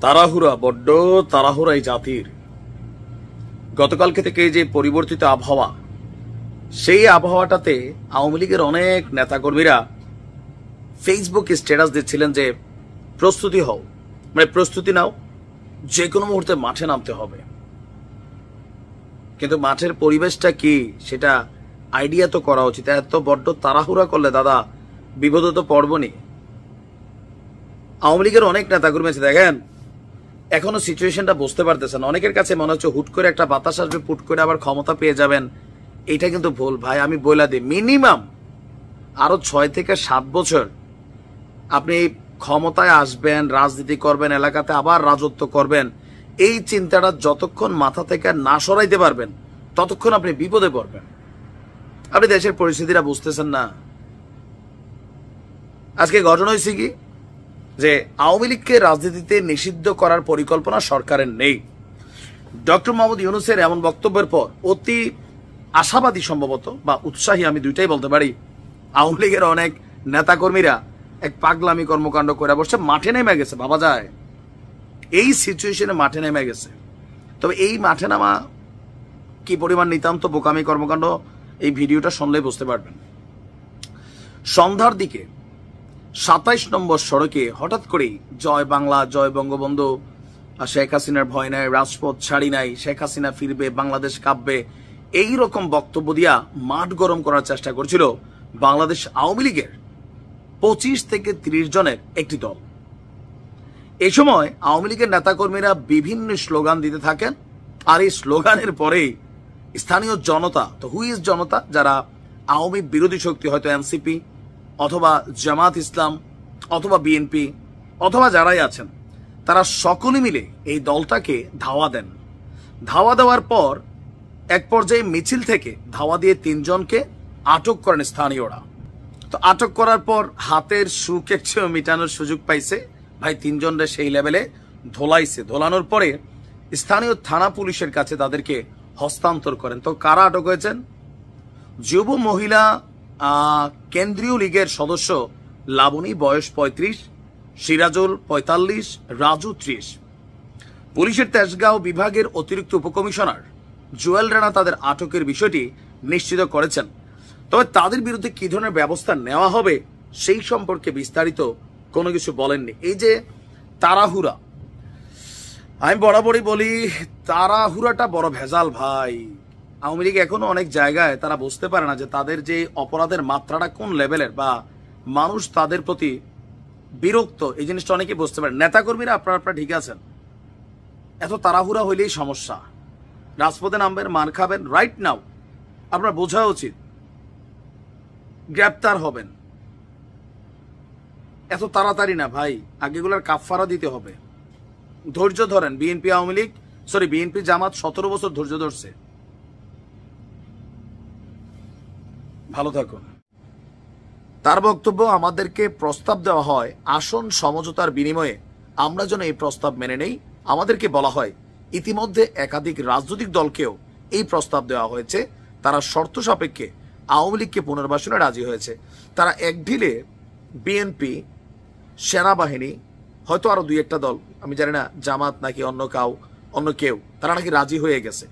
তাড়াহুড়া, বড্ড তাড়াহুড়া এই জাতির। গতকালকে থেকে যে পরিবর্তিত আবহাওয়া, সেই আবহাওয়াটাতে আওয়ামী লীগের অনেক নেতাকর্মীরা ফেসবুকে স্ট্যাটাস দিচ্ছিলেন যে প্রস্তুতি হও, মানে প্রস্তুতি নাও, যে কোনো মুহূর্তে মাঠে নামতে হবে। কিন্তু মাঠের পরিবেশটা কি সেটা আইডিয়া তো করা উচিত। এত বড্ড তাড়াহুড়া করলে দাদা বিপদে তো পড়বনি। আওয়ামী লীগের অনেক নেতাকর্মী আছে, দেখেন এখনো সিচুয়েশনটা বুঝতে পারতেছেন। অনেকের কাছে মনে হচ্ছে হুট করে একটা বাতাস আসবে, পুট করে আবার ক্ষমতা পেয়ে যাবেন। এইটা কিন্তু ভুল ভাই। আমি বলে দিই, মিনিমাম আরো 6 থেকে 7 বছর আপনি ক্ষমতায় আসবেন, রাজনীতি করবেন, এলাকাতে আবার রাজত্ব করবেন, এই চিন্তাটা যতক্ষণ মাথা থেকে না সরাইতে পারবেন ততক্ষণ আপনি বিপদে পড়বেন। আপনি দেশের পরিস্থিতিটা বুঝতেছেন না। আজকে ঘটনা হয়েছে কি যে আওয়ামী লীগকে রাজনীতিতে নিষিদ্ধ করার পরিকল্পনা সরকারের নেই। ডক্টর মোহাম্মদ ইউনূসের এমন বক্তব্যের পর অতি আশাবাদী সম্ভবত বা উৎসাহী, আমি দুইটাই বলতে পারি, আওয়ামী লীগের অনেক নেতাকর্মীরা এক পাগলামি কর্মকাণ্ড করে বসে মাঠে নেমে গেছে। ভাবা যায় এই সিচুয়েশনে মাঠে নেমে গেছে। তবে এই মাঠে নামা কি পরিমাণ নিতান্ত বোকামি কর্মকাণ্ড এই ভিডিওটা শুনলেই বুঝতে পারবেন। সন্ধ্যার দিকে 27 নম্বর সড়কে হঠাৎ করেই জয় বাংলা, জয় বঙ্গবন্ধু, শেখ হাসিনার ভয় নাই, রাজপথ ছাড়ি নাই, শেখ হাসিনা ফিরবে, বাংলাদেশ কাঁপবে, এইরকম বক্তব্য দিয়া মাঠ গরম করার চেষ্টা করছিল বাংলাদেশ আওয়ামী লীগের 25 থেকে 30 জনের একটি দল। এই সময় আওয়ামী লীগের নেতাকর্মীরা বিভিন্ন স্লোগান দিতে থাকেন। আর এই স্লোগানের পরেই স্থানীয় জনতা, তো হুই ইজ জনতা, যারা আওয়ামী বিরোধী শক্তি, হয়তো এনসিপি অথবা জামাত ইসলাম অথবা বিএনপি অথবা যারাই আছেন, তারা সকলে মিলে এই দলটাকে ধাওয়া দেন। ধাওয়া দেওয়ার পর এক পর্যায়ে মিছিল থেকে ধাওয়া দিয়ে 3 জনকে আটক করেন স্থানীয়রা। তো আটক করার পর হাতের সুখ একটু মিটানোর সুযোগ পাইছে ভাই, 3 জনরে সেই লেভেলে ধোলাইছে। ধোলানোর পরে স্থানীয় থানা পুলিশের কাছে তাদেরকে হস্তান্তর করেন। তো কারা আটক হয়েছেন? যুব মহিলা কেন্দ্রীয় লীগের সদস্য লাবণী, বয়স 35, সিরাজুল 45, রাজু 30। পুলিশের তেজগাঁও বিভাগের অতিরিক্ত উপকমিশনার জুয়েল রানা তাদের আটকের বিষয়টি নিশ্চিত করেছেন। তবে তাদের বিরুদ্ধে কি ধরনের ব্যবস্থা নেওয়া হবে সেই সম্পর্কে বিস্তারিত কোনো কিছু বলেননি। এই যে তাড়াহুড়া, আমি বরাবরই বলি তাড়াহুড়াটা বড় ভেজাল ভাই। আওয়ামী লীগ এখনো অনেক জায়গায় তারা বুঝতে পারে না যে তাদের যে অপরাধের মাত্রাটা কোন লেভেলের, বা মানুষ তাদের প্রতি বিরক্ত, এই জিনিসটা অনেকে বুঝতে পারে। নেতাকর্মীরা আপনারা ঠিক আছেন, এত তাড়াহুড়া হইলেই সমস্যা। রাজপথে নামবেন, মার খাবেন, রাইট নাও আপনার বোঝা উচিত গ্রেপ্তার হবেন। এত তাড়াতাড়ি না ভাই, আগেগুলার কাফফারা দিতে হবে। ধৈর্য ধরেন। বিএনপি জামাত 17 বছর ধৈর্য ধরছে। ভালো থাকুন। তার বক্তব্য, আমাদেরকে প্রস্তাব দেওয়া হয় আসন সমঝোতার বিনিময়ে আমরা যেন এই প্রস্তাব মেনে নেই। আমাদেরকে বলা হয় ইতিমধ্যে একাধিক রাজনৈতিক দলকেও এই প্রস্তাব দেওয়া হয়েছে, তারা শর্ত সাপেক্ষে আওয়ামী লীগকে পুনর্বাসনে রাজি হয়েছে। তারা এক ঢিলে বিএনপি, সেনাবাহিনী, হয়তো আরো 2-1টা দল, আমি জানি না জামাত নাকি অন্য কেউ, তারা নাকি রাজি হয়ে গেছে।